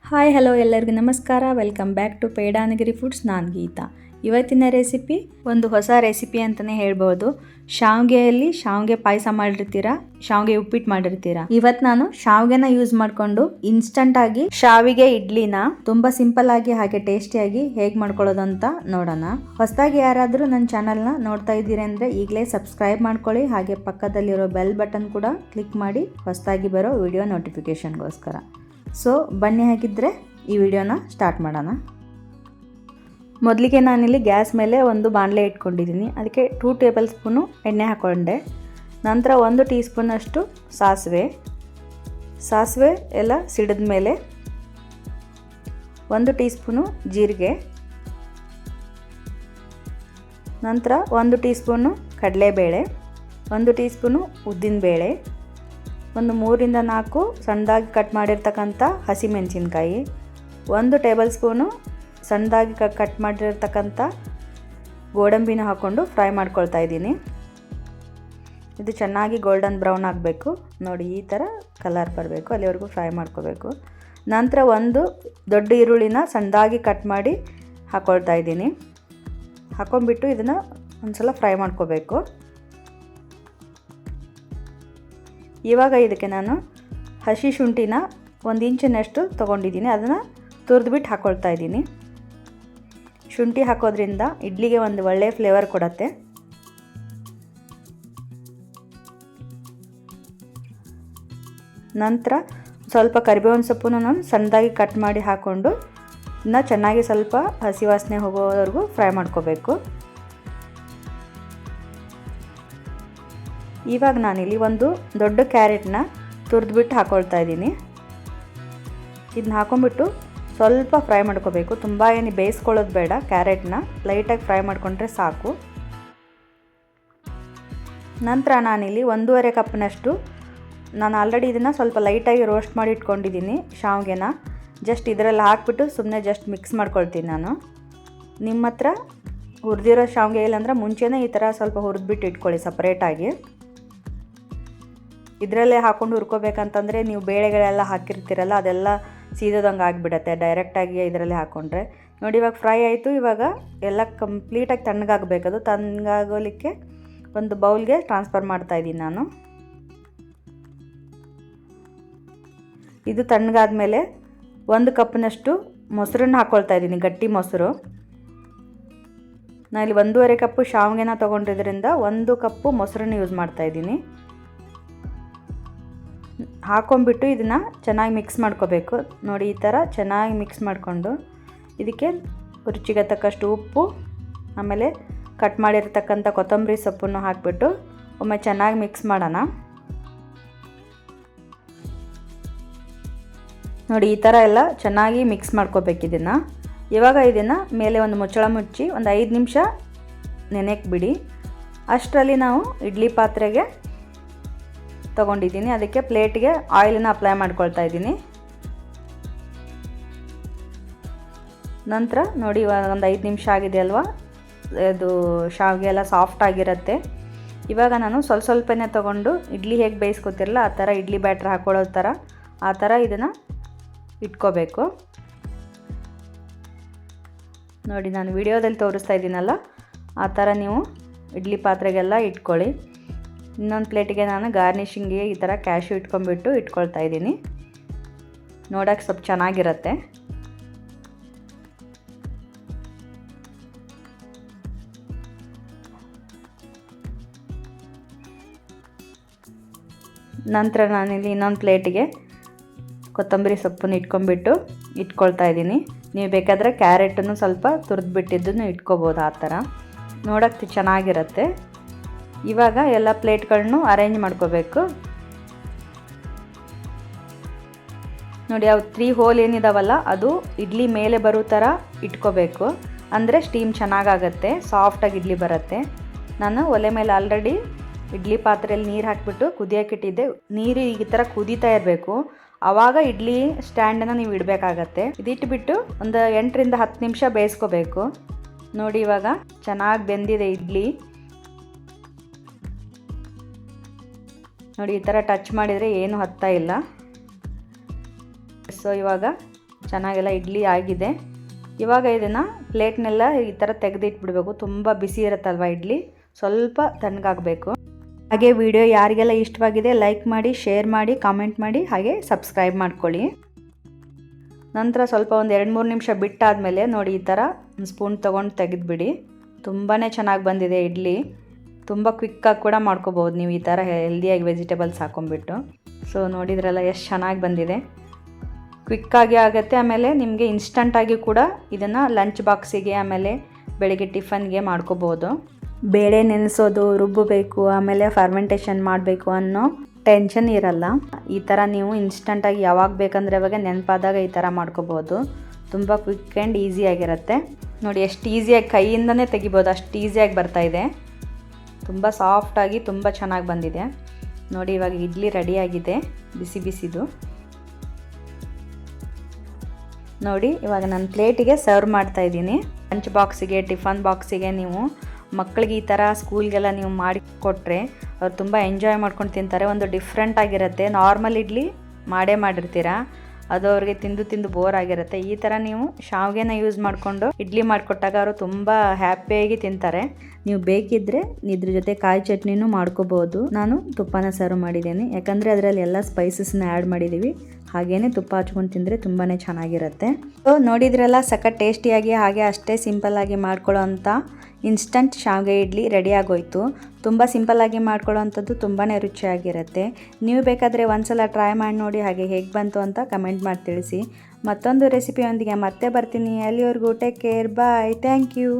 Hi hello ಎಲ್ಲರಿಗೂ ನಮಸ್ಕಾರ. Welcome back to Pedanagiri foods. ನಾನು ಗೀತಾ. ಇವತ್ತಿನ ರೆಸಿಪಿ ಒಂದು ಹೊಸ ರೆಸಿಪಿ ಅಂತಲೇ ಹೇಳ್ಬೋದು. ಶಾವಿಗೆಯಲ್ಲಿ ಶಾವಿಗೆ ಪಾಯಸ ಮಾಡಿರ್ತೀರಾ, ಶಾವಿಗೆ ಉಪ್ಪಿಟ್ಟು ಮಾಡಿರ್ತೀರಾ. ಇವತ್ತು ನಾನು ಶಾವಿಗೆನ ಯೂಸ್ ಮಾಡಿಕೊಂಡು ಇನ್ಸ್ಟಂಟ್ ಆಗಿ ಶಾವಿಗೆ ಇಡ್ಲಿನ ತುಂಬ ಸಿಂಪಲ್ ಆಗಿ ಹಾಗೆ ಟೇಸ್ಟಿಯಾಗಿ ಹೇಗೆ ಮಾಡ್ಕೊಳ್ಳೋದು ಅಂತ ನೋಡೋಣ. ಹೊಸದಾಗಿ ಯಾರಾದರೂ ನನ್ನ ಚಾನಲ್ನ ನೋಡ್ತಾ ಇದ್ದೀರಿ ಅಂದರೆ ಈಗಲೇ ಸಬ್ಸ್ಕ್ರೈಬ್ ಮಾಡ್ಕೊಳ್ಳಿ. ಹಾಗೆ ಪಕ್ಕದಲ್ಲಿರೋ ಬೆಲ್ ಬಟನ್ ಕೂಡ ಕ್ಲಿಕ್ ಮಾಡಿ ಹೊಸದಾಗಿ ಬರೋ ವಿಡಿಯೋ ನೋಟಿಫಿಕೇಶನ್ಗೋಸ್ಕರ. ಸೊ ಬನ್ನಿ, ಹಾಗಿದ್ದರೆ ಈ ವಿಡಿಯೋನ ಸ್ಟಾರ್ಟ್ ಮಾಡೋಣ. ಮೊದಲಿಗೆ ನಾನಿಲ್ಲಿ ಗ್ಯಾಸ್ ಮೇಲೆ ಒಂದು ಬಾಣಲೆ ಇಟ್ಕೊಂಡಿದ್ದೀನಿ. ಅದಕ್ಕೆ 2 ಟೇಬಲ್ ಸ್ಪೂನು ಎಣ್ಣೆ ಹಾಕ್ಕೊಂಡೆ. ನಂತರ 1 ಟೀ ಸ್ಪೂನಷ್ಟು ಸಾಸಿವೆ ಎಲ್ಲ ಸಿಡಿದ ಮೇಲೆ 1 ಟೀ ಸ್ಪೂನು ಜೀರಿಗೆ, ನಂತರ 1 ಟೀ ಸ್ಪೂನು ಕಡಲೆಬೇಳೆ, 1 ಟೀ ಸ್ಪೂನು ಉದ್ದಿನಬೇಳೆ, ಒಂದು 3 ರಿಂದ 4 ಸಣ್ಣದಾಗಿ ಕಟ್ ಮಾಡಿರ್ತಕ್ಕಂಥ ಹಸಿಮೆಣಸಿನ್ಕಾಯಿ, 1 ಟೇಬಲ್ ಸ್ಪೂನು ಸಣ್ಣದಾಗಿ ಕಟ್ ಮಾಡಿರ್ತಕ್ಕಂಥ ಗೋಡಂಬಿನ ಹಾಕ್ಕೊಂಡು ಫ್ರೈ ಮಾಡ್ಕೊಳ್ತಾ ಇದ್ದೀನಿ. ಇದು ಚೆನ್ನಾಗಿ ಗೋಲ್ಡನ್ ಬ್ರೌನ್ ಆಗಬೇಕು. ನೋಡಿ, ಈ ಥರ ಕಲರ್ ಬರಬೇಕು, ಅಲ್ಲಿವರೆಗೂ ಫ್ರೈ ಮಾಡ್ಕೋಬೇಕು. ನಂತರ 1 ದೊಡ್ಡ ಈರುಳ್ಳಿನ ಸಣ್ಣದಾಗಿ ಕಟ್ ಮಾಡಿ ಹಾಕ್ಕೊಳ್ತಾ ಇದ್ದೀನಿ. ಹಾಕೊಂಡ್ಬಿಟ್ಟು ಇದನ್ನು ಒಂದು ಸಲ ಫ್ರೈ ಮಾಡ್ಕೋಬೇಕು. ಇವಾಗ ಇದಕ್ಕೆ ನಾನು ಹಸಿ ಶುಂಠಿನ 1 ಇಂಚಿನಷ್ಟು ತೊಗೊಂಡಿದ್ದೀನಿ. ಅದನ್ನು ತುರಿದ್ಬಿಟ್ಟು ಹಾಕ್ಕೊಳ್ತಾ ಇದ್ದೀನಿ. ಶುಂಠಿ ಹಾಕೋದ್ರಿಂದ ಇಡ್ಲಿಗೆ ಒಂದು ಒಳ್ಳೆಯ ಫ್ಲೇವರ್ ಕೊಡುತ್ತೆ. ನಂತರ ಸ್ವಲ್ಪ ಕರಿಬೇವಿನ ಸೊಪ್ಪನ್ನು ನಾನು ಸಣ್ಣದಾಗಿ ಕಟ್ ಮಾಡಿ ಹಾಕ್ಕೊಂಡು ಇನ್ನು ಚೆನ್ನಾಗಿ ಸ್ವಲ್ಪ ಹಸಿ ವಾಸನೆ ಹೋಗೋವರೆಗೂ ಫ್ರೈ ಮಾಡ್ಕೋಬೇಕು. ಇವಾಗ ನಾನಿಲ್ಲಿ ಒಂದು ದೊಡ್ಡ ಕ್ಯಾರೆಟ್ನ ತುರಿದ್ಬಿಟ್ಟು ಹಾಕ್ಕೊಳ್ತಾ ಇದ್ದೀನಿ. ಇದನ್ನ ಹಾಕೊಂಡ್ಬಿಟ್ಟು ಸ್ವಲ್ಪ ಫ್ರೈ ಮಾಡ್ಕೋಬೇಕು. ತುಂಬ ಏನು ಬೇಯಿಸ್ಕೊಳ್ಳೋದು ಬೇಡ. ಕ್ಯಾರೆಟ್ನ ಲೈಟಾಗಿ ಫ್ರೈ ಮಾಡಿಕೊಂಡ್ರೆ ಸಾಕು. ನಂತರ ನಾನಿಲ್ಲಿ 1.5 ಕಪ್ನಷ್ಟು ನಾನು ಆಲ್ರೆಡಿ ಇದನ್ನು ಸ್ವಲ್ಪ ಲೈಟಾಗಿ ರೋಸ್ಟ್ ಮಾಡಿ ಇಟ್ಕೊಂಡಿದ್ದೀನಿ ಶಾವಿಗೆನ. ಜಸ್ಟ್ ಇದರಲ್ಲಿ ಹಾಕ್ಬಿಟ್ಟು ಸುಮ್ಮನೆ ಜಸ್ಟ್ ಮಿಕ್ಸ್ ಮಾಡ್ಕೊಳ್ತೀನಿ ನಾನು. ನಿಮ್ಮ ಹತ್ರ ಹುರಿದಿರೋ ಶಾವಿಗೆ ಇಲ್ಲಾಂದ್ರೆ ಮುಂಚೆನೇ ಈ ಥರ ಸ್ವಲ್ಪ ಹುರಿದ್ಬಿಟ್ಟು ಇಟ್ಕೊಳ್ಳಿ ಸಪ್ರೇಟಾಗಿ. ಇದರಲ್ಲೇ ಹಾಕ್ಕೊಂಡು ಹುರ್ಕೋಬೇಕಂತಂದರೆ ನೀವು ಬೇಳೆಗಳೆಲ್ಲ ಹಾಕಿರ್ತೀರಲ್ಲ, ಅದೆಲ್ಲ ಸೀದೋದಂಗೆ ಆಗಿಬಿಡತ್ತೆ ಡೈರೆಕ್ಟಾಗಿ ಇದರಲ್ಲಿ ಹಾಕ್ಕೊಂಡ್ರೆ. ನೋಡಿ, ಇವಾಗ ಫ್ರೈ ಆಯಿತು. ಇವಾಗ ಎಲ್ಲ ಕಂಪ್ಲೀಟಾಗಿ ತಣ್ಣಗಾಗಬೇಕು. ಅದು ತಣ್ಣಗಾಗೋಲಿಕ್ಕೆ ಒಂದು ಬೌಲ್ಗೆ ಟ್ರಾನ್ಸ್ಫರ್ ಮಾಡ್ತಾಯಿದ್ದೀನಿ ನಾನು. ಇದು ತಣ್ಣಗಾದ್ಮೇಲೆ 1 ಕಪ್ನಷ್ಟು ಮೊಸರನ್ನ ಹಾಕ್ಕೊಳ್ತಾ ಇದ್ದೀನಿ, ಗಟ್ಟಿ ಮೊಸರು. ನಾನಿಲ್ಲಿ 1.5 ಕಪ್ಪು ಶಾವಿಗೆನ ತೊಗೊಂಡಿದ್ದರಿಂದ 1 ಕಪ್ಪು ಮೊಸರನ್ನ ಯೂಸ್ ಮಾಡ್ತಾಯಿದ್ದೀನಿ. ಹಾಕೊಂಡ್ಬಿಟ್ಟು ಇದನ್ನು ಚೆನ್ನಾಗಿ ಮಿಕ್ಸ್ ಮಾಡ್ಕೋಬೇಕು. ನೋಡಿ, ಈ ಥರ ಚೆನ್ನಾಗಿ ಮಿಕ್ಸ್ ಮಾಡಿಕೊಂಡು ಇದಕ್ಕೆ ರುಚಿಗೆ ತಕ್ಕಷ್ಟು ಉಪ್ಪು, ಆಮೇಲೆ ಕಟ್ ಮಾಡಿರ್ತಕ್ಕಂಥ ಕೊತ್ತಂಬರಿ ಸೊಪ್ಪನ್ನು ಹಾಕಿಬಿಟ್ಟು ಒಮ್ಮೆ ಚೆನ್ನಾಗಿ ಮಿಕ್ಸ್ ಮಾಡೋಣ. ನೋಡಿ, ಈ ಥರ ಎಲ್ಲ ಚೆನ್ನಾಗಿ ಮಿಕ್ಸ್ ಮಾಡ್ಕೋಬೇಕು ಇದನ್ನು. ಇವಾಗ ಇದನ್ನು ಮೇಲೆ ಒಂದು ಮುಚ್ಚಳ ಮುಚ್ಚಿ ಒಂದು 5 ನಿಮಿಷ ನೆನೆಯಕ್ಕೆ ಬಿಡಿ. ಅಷ್ಟರಲ್ಲಿ ನಾವು ಇಡ್ಲಿ ಪಾತ್ರೆಗೆ ತೊಗೊಂಡಿದ್ದೀನಿ. ಅದಕ್ಕೆ ಪ್ಲೇಟ್ಗೆ ಆಯಿಲನ್ನು ಅಪ್ಲೈ ಮಾಡ್ಕೊಳ್ತಾ ಇದ್ದೀನಿ. ನಂತರ ನೋಡಿ, ಇವಾಗ ಒಂದು 5 ನಿಮಿಷ ಆಗಿದೆ ಅಲ್ವಾ, ಅದು ಶಾವಿಗೆ ಎಲ್ಲ ಸಾಫ್ಟ್ ಆಗಿರುತ್ತೆ. ಇವಾಗ ನಾನು ಸ್ವಲ್ಪನೇ ತೊಗೊಂಡು ಇಡ್ಲಿ ಹೇಗೆ ಬೇಯಿಸ್ಕೊತಿರಲ್ಲ ಆ ಥರ ಇಡ್ಲಿ ಬ್ಯಾಟ್ರ್ ಹಾಕ್ಕೊಳ್ಳೋ ಥರ ಆ ಥರ ಇದನ್ನು ಇಟ್ಕೋಬೇಕು. ನೋಡಿ, ನಾನು ವಿಡಿಯೋದಲ್ಲಿ ತೋರಿಸ್ತಾ ಇದ್ದೀನಲ್ಲ ಆ ಥರ ನೀವು ಇಡ್ಲಿ ಪಾತ್ರೆಗೆಲ್ಲ ಇಟ್ಕೊಳ್ಳಿ. ಇನ್ನೊಂದು ಪ್ಲೇಟಿಗೆ ನಾನು ಗಾರ್ನಿಷಿಂಗ್ಗೆ ಈ ಥರ ಕ್ಯಾಶ್ಯೂ ಇಟ್ಕೊಂಡ್ಬಿಟ್ಟು ಇಟ್ಕೊಳ್ತಾ ಇದ್ದೀನಿ. ನೋಡೋಕ್ಕೆ ಸ್ವಲ್ಪ ಚೆನ್ನಾಗಿರುತ್ತೆ. ನಂತರ ನಾನಿಲ್ಲಿ ಇನ್ನೊಂದು ಪ್ಲೇಟಿಗೆ ಕೊತ್ತಂಬರಿ ಸೊಪ್ಪನ್ನು ಇಟ್ಕೊಳ್ತಾ ಇದ್ದೀನಿ. ನೀವು ಬೇಕಾದರೆ ಕ್ಯಾರೆಟನ್ನು ಸ್ವಲ್ಪ ತುರಿದ್ಬಿಟ್ಟಿದ್ದನ್ನು ಇಟ್ಕೋಬೋದು. ಆ ಥರ ನೋಡೋಕ್ಕೆ ಚೆನ್ನಾಗಿರುತ್ತೆ. ಇವಾಗ ಎಲ್ಲ ಪ್ಲೇಟ್ಗಳನ್ನು ಅರೇಂಜ್ ಮಾಡ್ಕೋಬೇಕು. ನೋಡಿ, ಅವು 3 ಹೋಲ್ ಏನಿದಾವಲ್ಲ ಅದು ಇಡ್ಲಿ ಮೇಲೆ ಬರೋ ಥರ ಇಟ್ಕೋಬೇಕು. ಅಂದರೆ ಸ್ಟೀಮ್ ಚೆನ್ನಾಗಾಗತ್ತೆ, ಸಾಫ್ಟಾಗಿ ಇಡ್ಲಿ ಬರುತ್ತೆ. ನಾನು ಒಲೆ ಮೇಲೆ ಆಲ್ರೆಡಿ ಇಡ್ಲಿ ಪಾತ್ರೆಯಲ್ಲಿ ನೀರು ಹಾಕಿಬಿಟ್ಟು ಕುದಿಯೋಕ್ಕಿಟ್ಟಿದ್ದೆ. ನೀರು ಈ ಥರ ಕುದೀತಾ ಇರಬೇಕು. ಆವಾಗ ಇಡ್ಲಿ ಸ್ಟ್ಯಾಂಡನ್ನು ನೀವು ಇಡಬೇಕಾಗತ್ತೆ. ಇದಿಟ್ಬಿಟ್ಟು ಒಂದು 8 ರಿಂದ 10 ನಿಮಿಷ ಬೇಯಿಸ್ಕೋಬೇಕು. ನೋಡಿ, ಇವಾಗ ಚೆನ್ನಾಗಿ ಬೆಂದಿದೆ ಇಡ್ಲಿ. ನೋಡಿ, ಈ ಥರ ಟಚ್ ಮಾಡಿದರೆ ಏನು ಹತ್ತಾ ಇಲ್ಲ. ಸೊ ಇವಾಗ ಚೆನ್ನಾಗೆಲ್ಲ ಇಡ್ಲಿ ಆಗಿದೆ. ಇವಾಗ ಇದನ್ನು ಪ್ಲೇಟ್ನೆಲ್ಲ ಈ ಥರ ತೆಗೆದಿಟ್ಬಿಡ್ಬೇಕು. ತುಂಬ ಬಿಸಿ ಇರುತ್ತಲ್ವ ಇಡ್ಲಿ, ಸ್ವಲ್ಪ ತಣ್ಣಗಾಗಬೇಕು. ಹಾಗೆ ವಿಡಿಯೋ ಯಾರಿಗೆಲ್ಲ ಇಷ್ಟವಾಗಿದೆ ಲೈಕ್ ಮಾಡಿ, ಶೇರ್ ಮಾಡಿ, ಕಾಮೆಂಟ್ ಮಾಡಿ, ಹಾಗೆ ಸಬ್ಸ್ಕ್ರೈಬ್ ಮಾಡ್ಕೊಳ್ಳಿ. ನಂತರ ಸ್ವಲ್ಪ ಒಂದು 2-3 ನಿಮಿಷ ಬಿಟ್ಟಾದಮೇಲೆ ನೋಡಿ ಈ ಥರ ಒಂದು ಸ್ಪೂನ್ ತೊಗೊಂಡು ತೆಗೆದುಬಿಡಿ. ತುಂಬಾ ಚೆನ್ನಾಗಿ ಬಂದಿದೆ ಇಡ್ಲಿ. ತುಂಬ ಕ್ವಿಕ್ಕಾಗಿ ಕೂಡ ಮಾಡ್ಕೋಬೋದು ನೀವು ಈ ಥರ ಹೆಲ್ದಿಯಾಗಿ ವೆಜಿಟೇಬಲ್ಸ್ ಹಾಕೊಂಡ್ಬಿಟ್ಟು. ಸೊ ನೋಡಿದ್ರಲ್ಲ ಎಷ್ಟು ಚೆನ್ನಾಗಿ ಬಂದಿದೆ. ಕ್ವಿಕ್ಕಾಗಿ ಆಗುತ್ತೆ. ಆಮೇಲೆ ನಿಮಗೆ ಇನ್ಸ್ಟಂಟಾಗಿ ಕೂಡ ಇದನ್ನು ಲಂಚ್ ಬಾಕ್ಸಿಗೆ ಆಮೇಲೆ ಬೆಳಗ್ಗೆ ಟಿಫನ್ಗೆ ಮಾಡ್ಕೋಬೋದು. ಬೇಳೆ ನೆನೆಸೋದು, ರುಬ್ಬಬೇಕು, ಆಮೇಲೆ ಫರ್ಮೆಂಟೇಷನ್ ಮಾಡಬೇಕು ಅನ್ನೋ ಟೆನ್ಷನ್ ಇರಲ್ಲ. ಈ ಥರ ನೀವು ಇನ್ಸ್ಟಂಟಾಗಿ ಯಾವಾಗ ಬೇಕಂದರೆ ಅವಾಗ ನೆನಪಾದಾಗ ಈ ಥರ ಮಾಡ್ಕೋಬೋದು. ತುಂಬ ಕ್ವಿಕ್ ಆ್ಯಂಡ್ ಈಸಿಯಾಗಿರುತ್ತೆ. ನೋಡಿ ಎಷ್ಟು ಈಸಿಯಾಗಿ ಕೈಯಿಂದನೇ ತೆಗಿಬೋದು, ಅಷ್ಟು ಈಸಿಯಾಗಿ ಬರ್ತಾಯಿದೆ. ತುಂಬ ಸಾಫ್ಟಾಗಿ ತುಂಬ ಚೆನ್ನಾಗಿ ಬಂದಿದೆ. ನೋಡಿ ಇವಾಗ ಇಡ್ಲಿ ರೆಡಿಯಾಗಿದೆ, ಬಿಸಿ ಬಿಸಿದು. ನೋಡಿ ಇವಾಗ ನಾನು ಪ್ಲೇಟಿಗೆ ಸರ್ವ್ ಮಾಡ್ತಾಯಿದ್ದೀನಿ. ಲಂಚ್ ಬಾಕ್ಸಿಗೆ, ಟಿಫನ್ ಬಾಕ್ಸಿಗೆ ನೀವು ಮಕ್ಕಳಿಗೆ ಈ ಥರ ಸ್ಕೂಲ್ಗೆಲ್ಲ ನೀವು ಮಾಡಿ ಕೊಟ್ಟರೆ ಅವ್ರು ತುಂಬ ಎಂಜಾಯ್ ಮಾಡ್ಕೊಂಡು ತಿಂತಾರೆ. ಒಂದು ಡಿಫ್ರೆಂಟ್ ಆಗಿರುತ್ತೆ. ನಾರ್ಮಲ್ ಇಡ್ಲಿ ಮಾಡಿರ್ತೀರ, ಅದು ಅವ್ರಿಗೆ ತಿಂದು ಬೋರ್ ಆಗಿರುತ್ತೆ. ಈ ಥರ ನೀವು ಶಾವಿಗೆನ ಯೂಸ್ ಮಾಡಿಕೊಂಡು ಇಡ್ಲಿ ಮಾಡಿಕೊಟ್ಟಾಗ ಅವರು ತುಂಬ ಹ್ಯಾಪಿಯಾಗಿ ತಿಂತಾರೆ. ನೀವು ಬೇಕಿದ್ದರೆ ಇದ್ರ ಜೊತೆ ಕಾಯಿ ಚಟ್ನಿನೂ ಮಾಡ್ಕೋಬೋದು. ನಾನು ತುಪ್ಪನ ಸರ್ವ್ ಮಾಡಿದ್ದೀನಿ, ಯಾಕಂದರೆ ಅದರಲ್ಲಿ ಎಲ್ಲ ಸ್ಪೈಸಸ್ನ ಆ್ಯಡ್ ಮಾಡಿದ್ದೀವಿ. ಹಾಗೇ ತುಪ್ಪ ಹಚ್ಕೊಂಡು ತಿಂದರೆ ತುಂಬಾ ಚೆನ್ನಾಗಿರುತ್ತೆ. ಸೊ ನೋಡಿದ್ರಲ್ಲ, ಸಖತ್ ಟೇಸ್ಟಿಯಾಗಿ ಹಾಗೆ ಅಷ್ಟೇ ಸಿಂಪಲ್ಲಾಗಿ ಮಾಡ್ಕೊಳ್ಳೋ ಅಂಥ ಇನ್ಸ್ಟಂಟ್ ಶಾವಿಗೆ ಇಡ್ಲಿ ರೆಡಿ ಆಗೋಯ್ತು. ತುಂಬ ಸಿಂಪಲ್ಲಾಗಿ ಮಾಡ್ಕೊಳ್ಳೋ ಅಂಥದ್ದು ತುಂಬಾ ರುಚಿಯಾಗಿರುತ್ತೆ. ನೀವು ಬೇಕಾದರೆ ಒಂದ್ಸಲ ಟ್ರೈ ಮಾಡಿ ನೋಡಿ, ಹಾಗೆ ಹೇಗೆ ಬಂತು ಅಂತ ಕಮೆಂಟ್ ಮಾಡಿ ತಿಳಿಸಿ. ಮತ್ತೊಂದು ರೆಸಿಪಿಯೊಂದಿಗೆ ಮತ್ತೆ ಬರ್ತೀನಿ. ಅಲ್ಲಿವರೆಗೂ take care, bye, thank you.